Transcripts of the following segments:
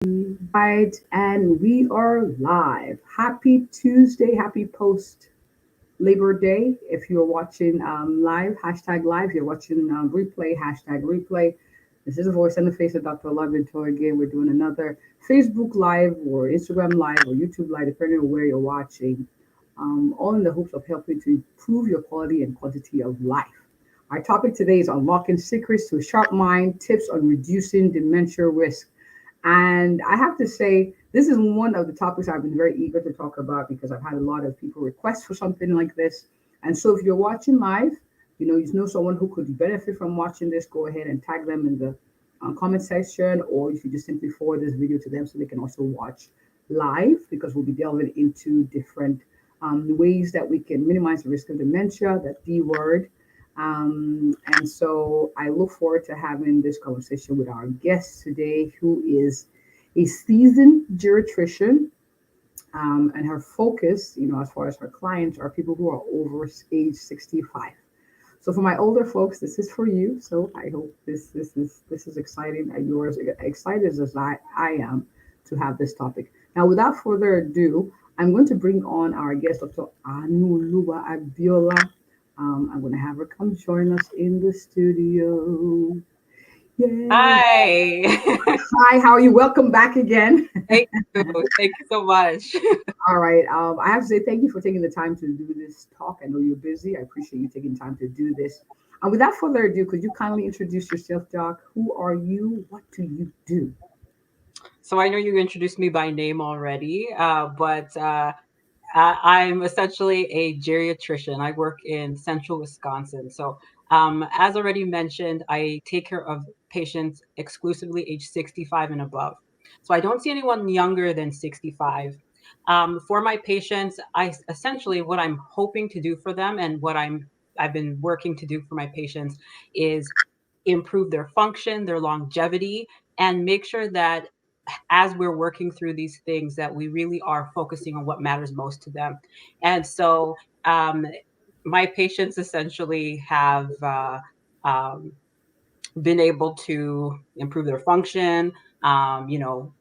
Right, and we are live. Happy Tuesday, happy post Labor Day. If you're watching live, hashtag live, you're watching replay, hashtag replay. This is the voice and the face of Dr. Olabintan again. We're doing another Facebook Live or Instagram Live or YouTube Live, depending on where you're watching, all in the hopes of helping to improve your quality and quantity of life. Our topic today is unlocking secrets to a sharp mind, tips on reducing dementia risk. And I have to say, this is one of the topics I've been very eager to talk about because I've had a lot of people request for something like this. And so if you're watching live, you know someone who could benefit from watching this, go ahead and tag them in the comment section, or if you just simply forward this video to them so they can also watch live, because we'll be delving into different ways that we can minimize the risk of dementia, that D word. And so I look forward to having this conversation with our guest today, who is a seasoned geriatrician. And her focus, as far as her clients, are people who are over age 65. So for my older folks, this is for you. So I hope this is exciting, and you're as excited as I am to have this topic. Now, without further ado, I'm going to bring on our guest, Dr. Aanuoluwa Abiola. I'm going to have her come join us in the studio. Yay. Hi. Hi, how are you? Welcome back again. Thank you. Thank you so much. All right. I have to say thank you for taking the time to do this talk. I know you're busy. I appreciate you taking time to do this. And without further ado, could you kindly introduce yourself, Doc? Who are you? What do you do? So I know you introduced me by name already, but I'm essentially a geriatrician. I work in central Wisconsin. So as already mentioned, I take care of patients exclusively age 65 and above. So I don't see anyone younger than 65. For my patients, I essentially what I'm hoping to do for them and I've been working to do for my patients is improve their function, their longevity, and make sure that as we're working through these things that we really are focusing on what matters most to them. And so um, my patients essentially have um, been able to improve their function, um, you know,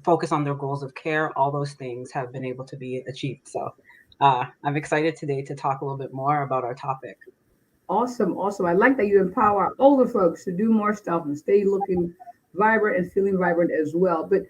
focus on their goals of care. All those things have been able to be achieved. So I'm excited today to talk a little bit more about our topic. Awesome, awesome. I like that you empower older folks to do more stuff and stay looking vibrant and feeling vibrant as well. But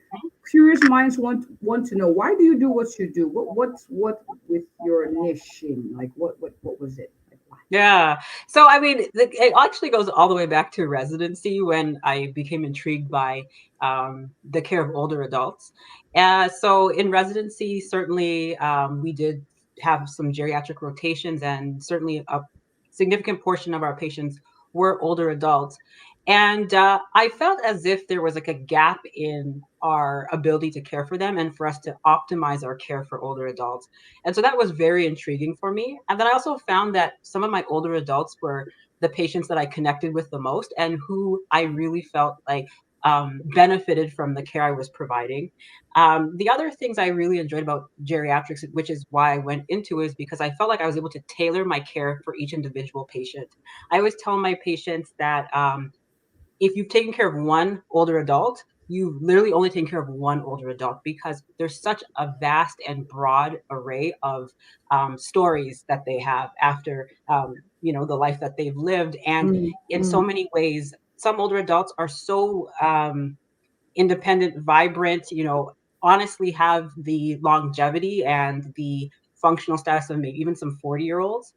curious minds want to know, why do you do what you do? What with your niching? Like what was it? Like why? Yeah. So, I mean, it actually goes all the way back to residency when I became intrigued by the care of older adults. So, in residency, certainly we did have some geriatric rotations, and certainly a significant portion of our patients were older adults. And I felt as if there was like a gap in our ability to care for them and for us to optimize our care for older adults. And so that was very intriguing for me. And then I also found that some of my older adults were the patients that I connected with the most and who I really felt like benefited from the care I was providing. The other things I really enjoyed about geriatrics, which is why I went into, is because I felt like I was able to tailor my care for each individual patient. I always tell my patients that if you've taken care of one older adult, you've literally only taken care of one older adult because there's such a vast and broad array of stories that they have after the life that they've lived, and Mm, in so mm, many ways, some older adults are so independent, vibrant, honestly have the longevity and the functional status of maybe even some 40-year-olds.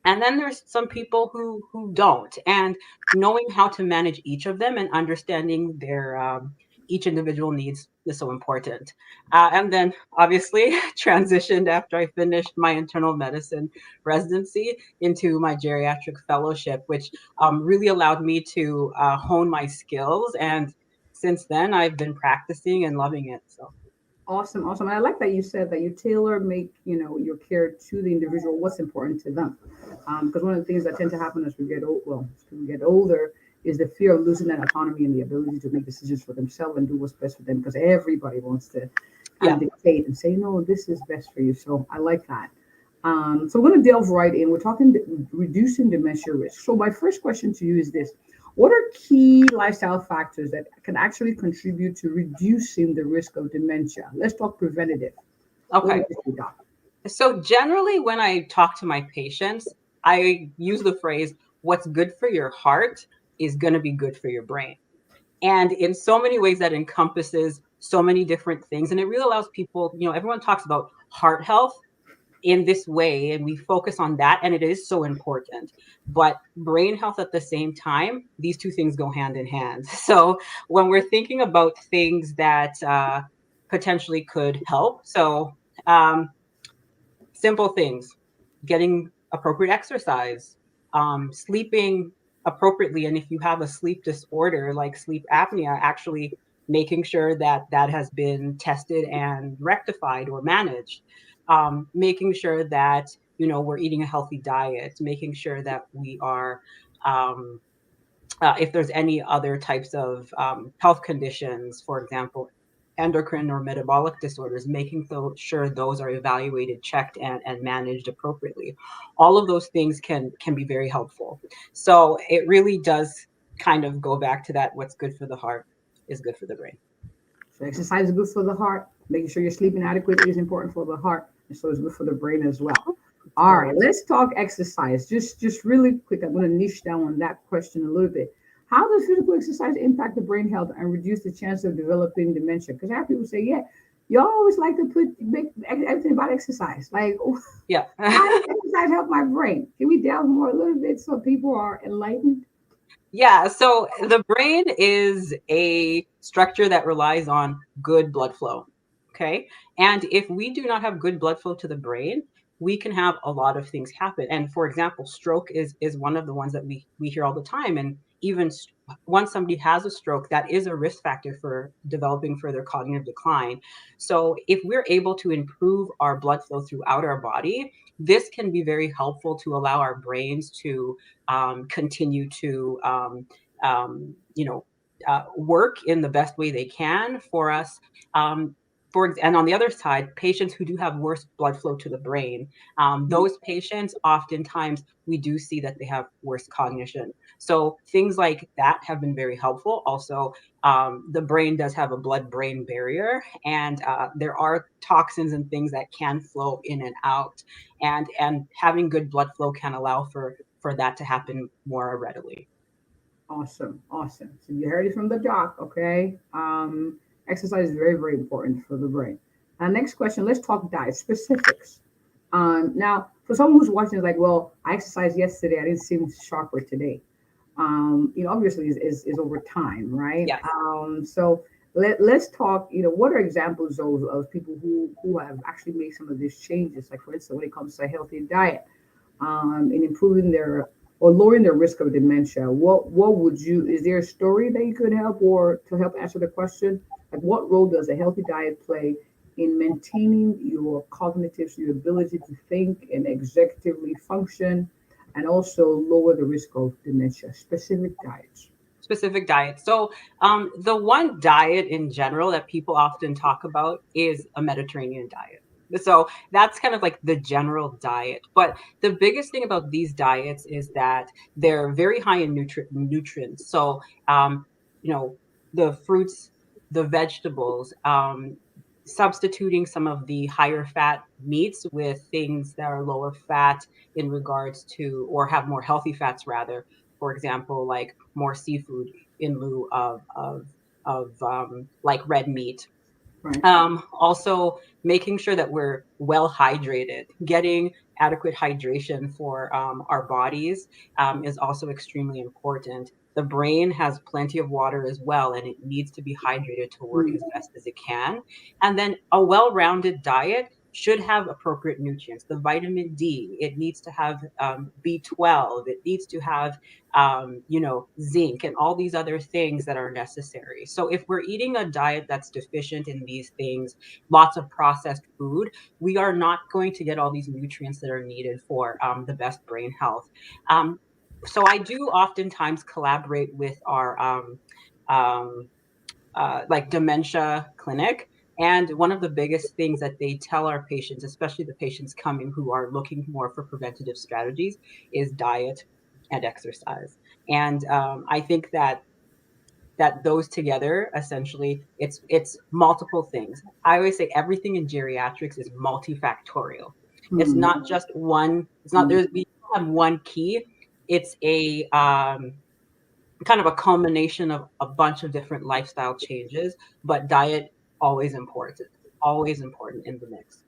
And then there's some people who don't, and knowing how to manage each of them and understanding their each individual needs is so important. And then obviously transitioned after I finished my internal medicine residency into my geriatric fellowship, which really allowed me to hone my skills. And since then, I've been practicing and loving it. So awesome, awesome. And I like that you said that you tailor make your care to the individual, what's important to them. Because one of the things that tend to happen as we get as we get older, is the fear of losing that autonomy and the ability to make decisions for themselves and do what's best for them. Because everybody wants to kind of yeah. dictate and say, no, this is best for you. So I like that. So we're going to delve right in. We're talking reducing dementia risk. So my first question to you is this: What are key lifestyle factors that can actually contribute to reducing the risk of dementia? Let's talk preventative. What Okay. would you say, Doc? So generally, when I talk to my patients, I use the phrase, what's good for your heart is going to be good for your brain. And in so many ways, that encompasses so many different things. And it really allows people, everyone talks about heart health in this way, and we focus on that, and it is so important. But brain health at the same time, these two things go hand in hand. So when we're thinking about things that potentially could help, um, simple things, getting appropriate exercise, sleeping appropriately. And if you have a sleep disorder like sleep apnea, actually making sure that that has been tested and rectified or managed, making sure that, we're eating a healthy diet, making sure that we are, um, if there's any other types of health conditions, for example, endocrine or metabolic disorders, making sure those are evaluated, checked, and managed appropriately. All of those things can be very helpful. So it really does kind of go back to that: what's good for the heart is good for the brain. So exercise is good for the heart. Making sure you're sleeping adequately is important for the heart, and so it's good for the brain as well. All right, Correct. let's talk exercise. Just really quick. I'm going to niche down on that question a little bit. How does physical exercise impact the brain health and reduce the chance of developing dementia? Because I have people say, "Yeah, you always like to make everything about exercise. Like, Yeah. how does exercise help my brain? Can we delve more a little bit so people are enlightened?" Yeah, so the brain is a structure that relies on good blood flow. Okay. And if we do not have good blood flow to the brain, we can have a lot of things happen. And for example, stroke is one of the ones that we hear all the time. And even once somebody has a stroke, that is a risk factor for developing further cognitive decline. So if we're able to improve our blood flow throughout our body, this can be very helpful to allow our brains to continue to work in the best way they can for us. Um, and on the other side, patients who do have worse blood flow to the brain, those patients oftentimes we do see that they have worse cognition. So things like that have been very helpful. Also, the brain does have a blood-brain barrier, and there are toxins and things that can flow in and out. And having good blood flow can allow for that to happen more readily. Awesome, awesome. So you heard it from the doc, okay? Exercise is very, very important for the brain. Next question, let's talk diet specifics. Now, for someone who's watching, is like, well, I exercised yesterday, I didn't seem sharper today. Obviously is over time, right? Yes. So let's talk, what are examples of people who have actually made some of these changes, like for instance, when it comes to a healthy diet, in improving their or lowering their risk of dementia. What would you? Is there a story that you could help or to help answer the question? Like, what role does a healthy diet play in maintaining your cognitive, so your ability to think and executively function, and also lower the risk of dementia? Specific diets. Specific diet. So the one diet in general that people often talk about is a Mediterranean diet. So that's kind of like the general diet. But the biggest thing about these diets is that they're very high in nutrients. So, you know, the fruits, the vegetables, substituting some of the higher fat meats with things that are lower fat in regards to, or have more healthy fats rather. For example, like more seafood in lieu of like red meat. Right. Also, making sure that we're well hydrated, getting adequate hydration for our bodies is also extremely important. The brain has plenty of water as well, and it needs to be hydrated to work Mm, as best as it can. And then a well rounded diet should have appropriate nutrients. The vitamin D, it needs to have B12, it needs to have zinc and all these other things that are necessary. So if we're eating a diet that's deficient in these things, lots of processed food, we are not going to get all these nutrients that are needed for the best brain health. Um, so I do oftentimes collaborate with our um, like dementia clinic. And one of the biggest things that they tell our patients, especially the patients coming who are looking more for preventative strategies, is diet and exercise. And I think that those together, essentially, it's multiple things. I always say everything in geriatrics is multifactorial. It's Hmm. not just one. It's not there's we don't have one key. It's a kind of a culmination of a bunch of different lifestyle changes, but diet always important in the mix.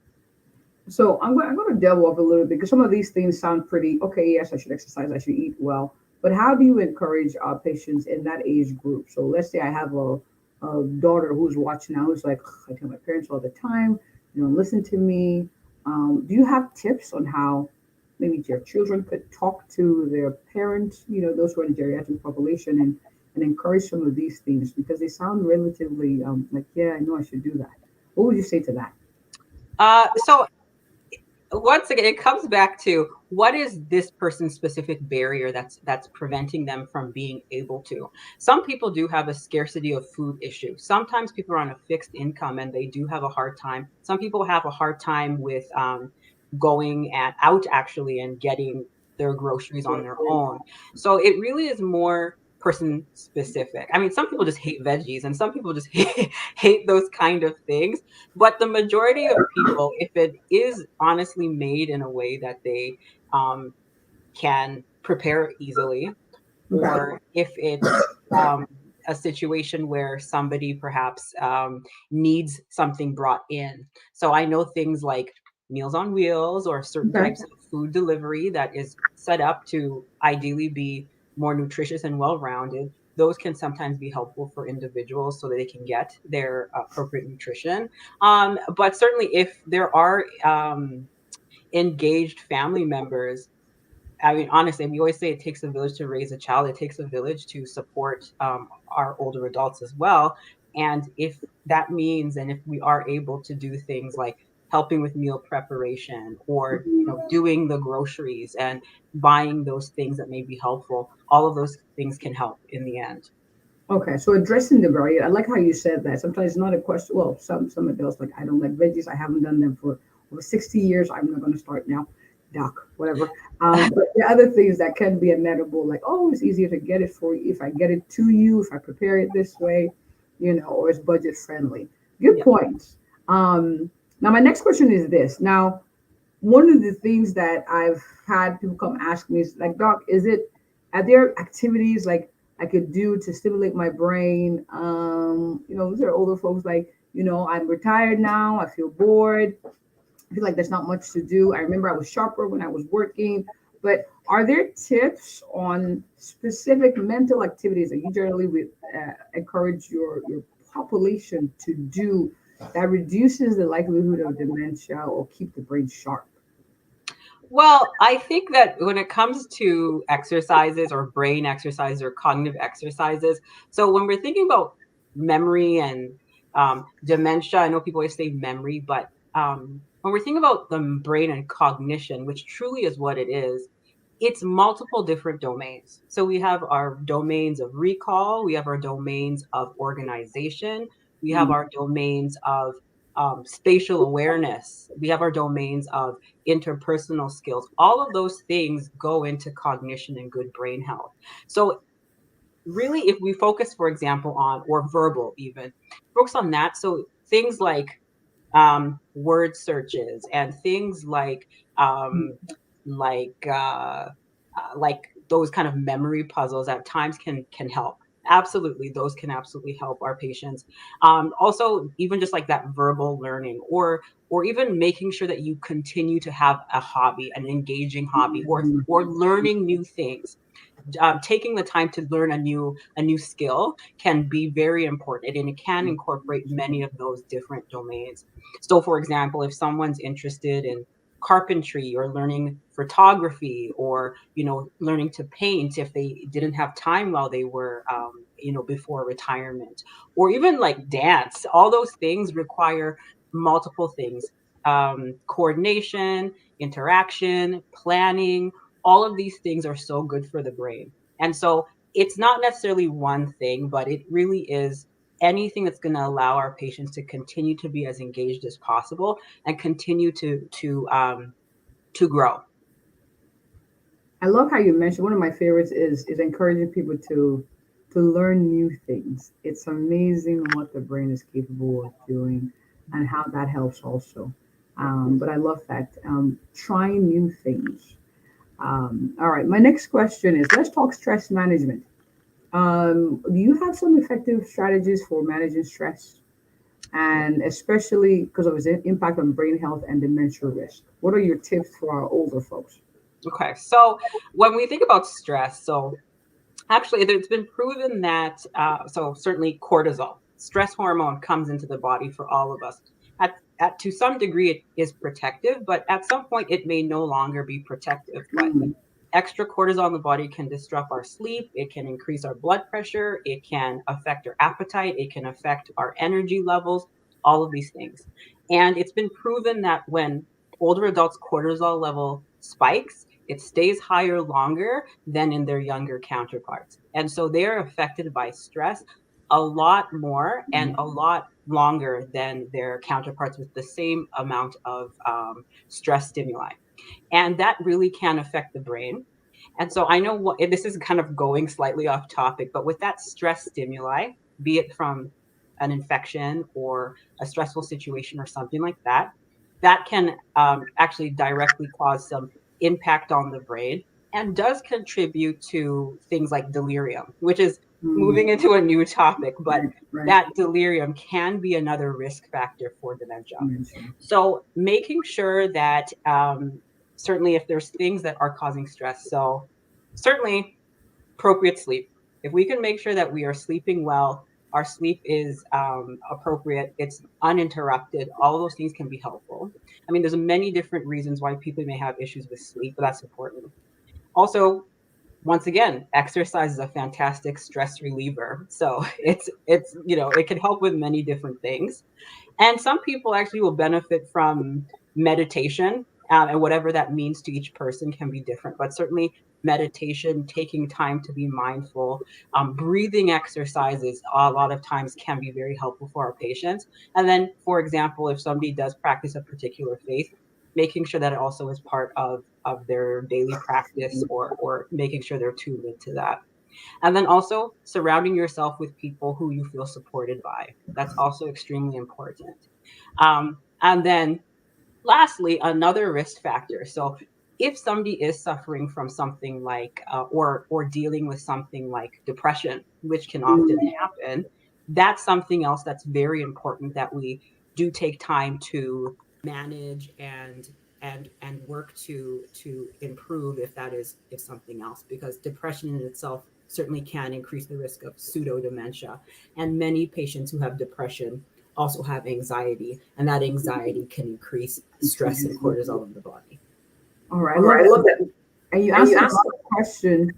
So I'm going to delve off a little bit because some of these things sound pretty okay. Yes, I should exercise. I should eat well. But how do you encourage patients in that age group? So let's say I have a daughter who's watching now who's like, "Ugh, I tell my parents all the time, listen to me." Do you have tips on how maybe your children could talk to their parents, those who are in the geriatric population, and encourage some of these things because they sound relatively like, yeah, I know I should do that. What would you say to that? So once again, it comes back to what is this person's specific barrier that's preventing them from being able to. Some people do have a scarcity of food issue. Sometimes people are on a fixed income and they do have a hard time. Some people have a hard time with going out actually and getting their groceries on their own. So it really is more person specific. I mean, some people just hate veggies and some people just hate those kind of things, but the majority of people, if it is honestly made in a way that they um, can prepare easily, Okay. or if it's um, a situation where somebody perhaps needs something brought in. So I know things like Meals on Wheels or certain Okay. types of food delivery that is set up to ideally be more nutritious and well rounded. Those can sometimes be helpful for individuals so that they can get their appropriate nutrition. But certainly, if there are engaged family members, I mean, honestly, we always say it takes a village to raise a child. It takes a village to support our older adults as well. And if that means, and if we are able to do things like helping with meal preparation or doing the groceries and buying those things that may be helpful, all of those things can help in the end. Okay, so addressing the barrier, I like how you said that. Sometimes it's not a question. Well, some adults like I don't like veggies. I haven't done them for over 60 years. I'm not going to start now. Doc, whatever. But the other things that can be amenable, like oh, it's easier to get it for you if I get it to you, if I prepare it this way, or it's budget friendly. Good Yeah. points. Now my next question is this. Now, one of the things that I've had people come ask me is like, Doc, are there activities like I could do to stimulate my brain? These are older folks like, I'm retired now. I feel bored. I feel like there's not much to do. I remember I was sharper when I was working. But are there tips on specific mental activities that you generally would encourage your population to do that reduces the likelihood of dementia or keep the brain sharp? Well, I think that when it comes to exercises or brain exercises or cognitive exercises, so when we're thinking about memory and dementia, I know people always say memory, but when we're thinking about the brain and cognition, which truly is what it is, it's multiple different domains. So we have our domains of recall, we have our domains of organization, we have Mm. our domains of spatial awareness, we have our domains of interpersonal skills. All of those things go into cognition and good brain health. So really, if we focus, for example, on or verbal even, focus on that. So things like word searches and things um, like like those kind of memory puzzles at times can help. Absolutely, those can absolutely help our patients. Also, even just like that verbal learning, or even making sure that you continue to have a hobby, an engaging hobby, or learning new things, taking the time to learn a new skill can be very important, and it can incorporate many of those different domains. So for example, if someone's interested in carpentry or learning photography, or learning to paint if they didn't have time while they were before retirement, or even like dance, all those things require multiple things: coordination, interaction, planning. All of these things are so good for the brain. And so it's not necessarily one thing, but it really is anything that's going to allow our patients to continue to be as engaged as possible and continue to grow. I love how you mentioned one of my favorites is encouraging people to learn new things. It's amazing what the brain is capable of doing and how that helps also. But I love that. Trying new things. All right, my next question is let's talk stress management. Do you have some effective strategies for managing stress? And especially because of its impact on brain health and dementia risk. What are your tips for our older folks? Okay, so when we think about stress, so actually, it's been proven that, so certainly cortisol, stress hormone, comes into the body for all of us. To some degree, it is protective, but at some point, it may no longer be protective. But Mm, extra cortisol in the body can disrupt our sleep. It can increase our blood pressure. It can affect our appetite. It can affect our energy levels, all of these things. And it's been proven that when older adults' cortisol level spikes, it stays higher longer than in their younger counterparts. And so they are affected by stress a lot more and a lot longer than their counterparts with the same amount of stress stimuli. And that really can affect the brain. And so I know what this is kind of going slightly off topic, but with that stress stimuli, be it from an infection or a stressful situation or something like that, that can actually directly cause some impact on the brain and does contribute to things like delirium, which is mm, moving into a new topic, but right, right. that delirium can be another risk factor for dementia. Mention. So making sure that certainly if there's things that are causing stress, so certainly appropriate sleep. If we can make sure that we are sleeping well, our sleep is appropriate, it's uninterrupted, all of those things can be helpful. I mean, there's many different reasons why people may have issues with sleep, but that's important. Also, once again, exercise is a fantastic stress reliever. So it's it can help with many different things. And some people actually will benefit from meditation, and whatever that means to each person can be different. But certainly, meditation, taking time to be mindful, breathing exercises, a lot of times can be very helpful for our patients. And then, for example, if somebody does practice a particular faith, making sure that it also is part of their daily practice, or making sure they're tuned into that. And then also surrounding yourself with people who you feel supported by. That's also extremely important. And then lastly, another risk factor. So if somebody is suffering from something like, or dealing with something like depression, which can often Mm, happen, that's something else that's very important that we do take time to manage and work to improve if that is something else, because depression in itself certainly can increase the risk of pseudo dementia, and many patients who have depression also have anxiety, and that anxiety can increase stress and cortisol in the body. all right, I All love right, I love that. that. And you And you answered asked, a question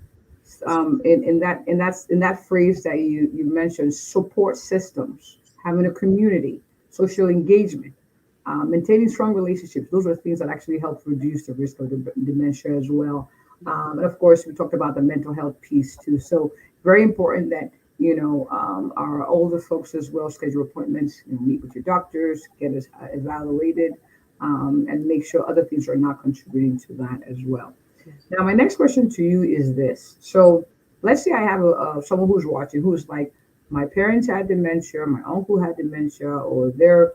in that phrase that you mentioned, support systems, having a community, social engagement, maintaining strong relationships. Those are things that actually help reduce the risk of dementia as well. And of course, we talked about the mental health piece too. So very important that our older folks as well schedule appointments, meet with your doctors, get us evaluated, and make sure other things are not contributing to that as well. Now, my next question to you is this. So, let's say I have someone who's watching who's like, my parents had dementia, my uncle had dementia, or their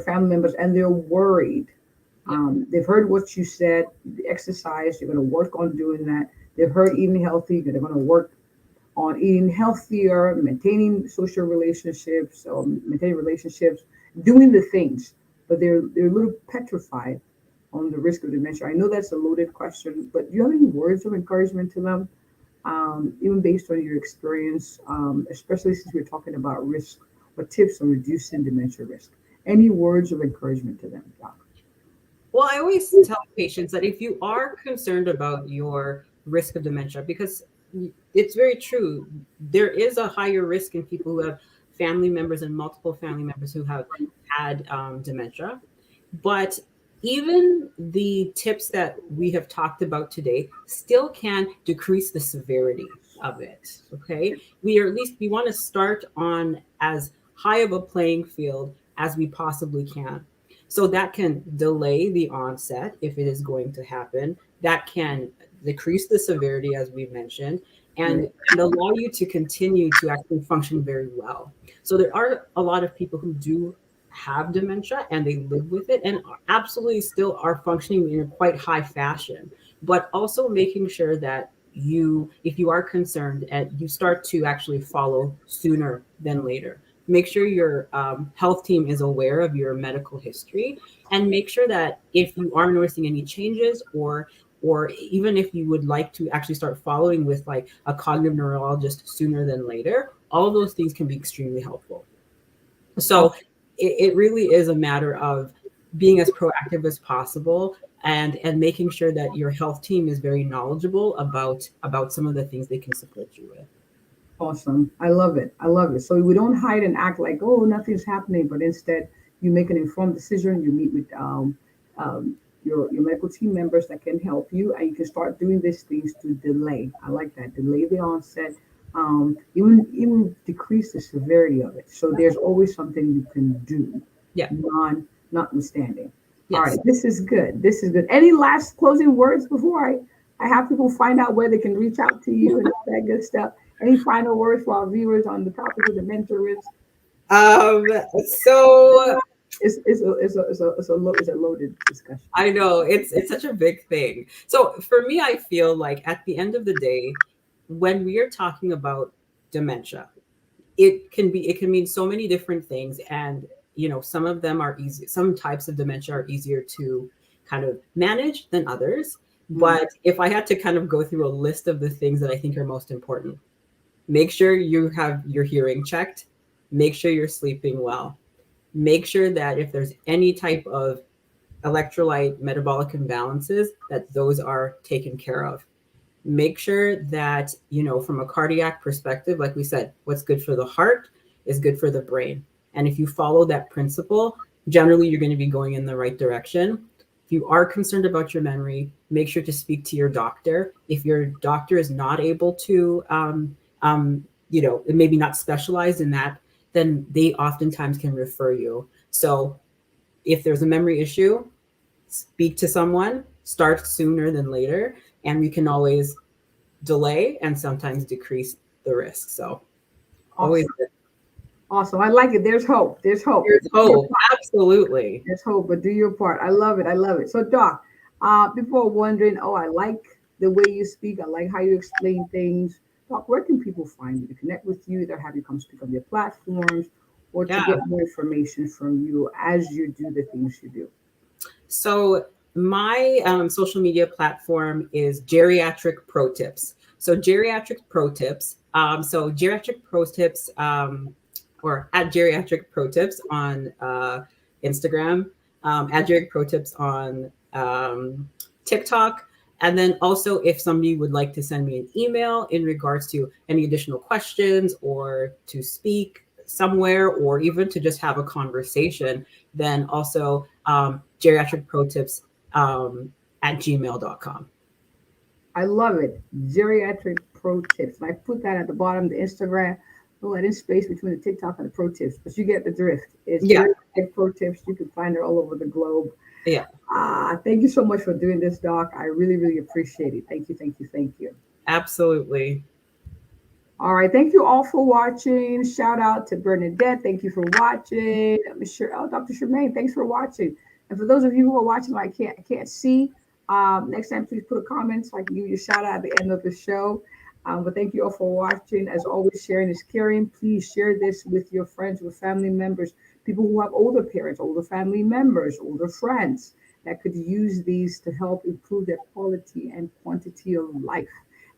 family members, and they're worried. Yeah. They've heard what you said, the exercise, you're going to work on doing that. They've heard eating healthy, they're going to work on eating healthier, maintaining social relationships, or maintaining relationships, doing the things, but they're a little petrified on the risk of dementia. I know that's a loaded question, but do you have any words of encouragement to them, even based on your experience, especially since we're talking about risk or tips on reducing dementia risk? Any words of encouragement to them, Doc? Well, I always tell patients that if you are concerned about your risk of dementia, because it's very true, there is a higher risk in people who have family members and multiple family members who have had dementia. But even the tips that we have talked about today still can decrease the severity of it. Okay. We want to start on as high of a playing field as we possibly can. So that can delay the onset if it is going to happen. that can decrease the severity, as we mentioned, and allow you to continue to actually function very well. So there are a lot of people who do have dementia and they live with it and absolutely still are functioning in a quite high fashion, but also making sure that you, if you are concerned, and you start to actually follow sooner than later. Make sure your health team is aware of your medical history, and make sure that if you are noticing any changes, or even if you would like to actually start following with like a cognitive neurologist sooner than later, all of those things can be extremely helpful. So it really is a matter of being as proactive as possible, and making sure that your health team is very knowledgeable about some of the things they can support you with. Awesome. I love it. I love it. So we don't hide and act like, oh, nothing's happening, but instead you make an informed decision. You meet with your medical team members that can help you, and you can start doing these things to delay. I like that. Delay the onset, even decrease the severity of it. So there's always something you can do, Yeah. notwithstanding. Yes. All right. This is good. This is good. Any last closing words before I have people find out where they can reach out to you and all that good stuff? Any final words for our viewers on the topic of dementia risk? So It's a loaded discussion. I know it's such a big thing. So for me, I feel like at the end of the day, when we are talking about dementia, it can mean so many different things, and some of them are easy. Some types of dementia are easier to kind of manage than others. But if I had to kind of go through a list of the things that I think are most important, make sure you have your hearing checked, make sure you're sleeping well, make sure that if there's any type of electrolyte metabolic imbalances, that those are taken care of. Make sure that, from a cardiac perspective, like we said, what's good for the heart is good for the brain. And if you follow that principle, generally you're going to be going in the right direction. If you are concerned about your memory, make sure to speak to your doctor. If your doctor is not able to, maybe not specialized in that, then they oftentimes can refer you. So if there's a memory issue, speak to someone, start sooner than later, and we can always delay and sometimes decrease the risk. So always Awesome. I like it. There's hope. There's hope. There's hope. Absolutely. There's hope, but do your part. I love it. I love it. So, Doc, people are wondering, oh, I like the way you speak. I like how you explain things. Doc, where can people find you to connect with you, either have you come speak on your platforms or to get more information from you as you do the things you do? So my social media platform is Geriatric Pro Tips. So Geriatric Pro Tips. So Geriatric Pro Tips, or at Geriatric Pro Tips on Instagram, at Geriatric Pro Tips on TikTok. And then also, if somebody would like to send me an email in regards to any additional questions, or to speak somewhere, or even to just have a conversation, then also Geriatric Pro Tips at gmail.com. I love it. Geriatric Pro Tips. And I put that at the bottom of the Instagram. Oh, that is space between the TikTok and the Pro Tips, but you get the drift. It's Geriatric Pro Tips. You can find her all over the globe. Yeah. Thank you so much for doing this, Doc. I really, really appreciate it. Thank you, thank you, thank you. Absolutely. All right. Thank you all for watching. Shout out to Bernadette. Thank you for watching. Dr. Charmaine, thanks for watching. And for those of you who are watching, I can't see. Next time, please put a comment so I can give you a shout out at the end of the show. But thank you all for watching. As always, sharing is caring. Please share this with your friends, with family members, people who have older parents, older family members, older friends that could use these to help improve their quality and quantity of life.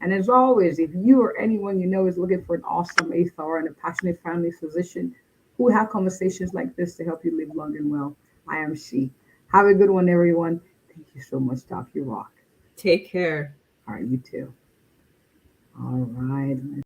And as always, if you or anyone you know is looking for an awesome AFR and a passionate family physician who have conversations like this to help you live long and well, I am she. Have a good one, everyone. Thank you so much, Doc. You rock. Take care. All right, you too. All right.